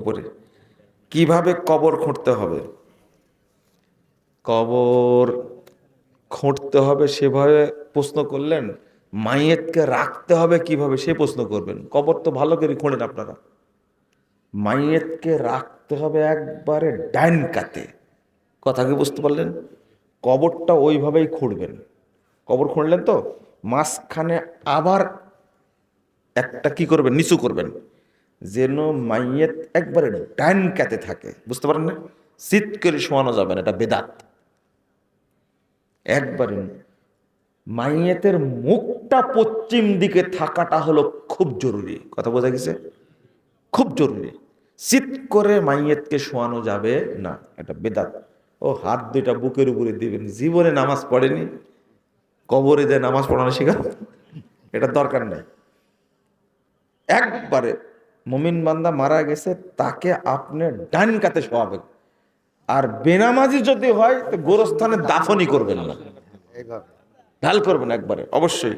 উপরে। কিভাবে কবর খুঁড়তে হবে? কবর খুঁড়তে হবে সেভাবে প্রশ্ন করলেন, মাইয়েতকে রাখতে হবে কিভাবে সে প্রশ্ন করবেন। কবর তো ভালো করে খুঁড়েন আপনারা। মাইয়েতকে রাখতে হবে একবারে ডাইন কাতে। কথা কি বুঝতে পারলেন? কবরটা ওইভাবেই খুঁড়বেন। কবর খুঁড়লেন তো মাঝখানে আবার একটা কি করবেন, নিচু করবেন, যেন মাইয়েত একবারে ডাইন কাতে থাকে। বুঝতে পারেন না? শীত করে শোয়ানো যাবে না, এটা বেদাত। একবারে মাইয়েতের মুখটা পশ্চিম দিকে থাকাটা হলো খুব জরুরি। কথা বোঝা গেছে? খুব জরুরি। শীত করে মাইয়েতকে শোয়ানো যাবে না, এটা বেদাত। ও হাত দুইটা বুকের উপরে দিবেন, জীবনে নামাজ পড়েনি, কবরে যে নামাজ পড়ানো শেখা, এটা দরকার নেই। একবারে মুমিন বান্দা মারা গেছে, তাকে আপনি ডান কাতে শোয়াবেন। আর বেনামাজি যদি হয় তো গোরস্থানে দাফনই করবেন না, ঢাল করবেন একবারে অবশ্যই।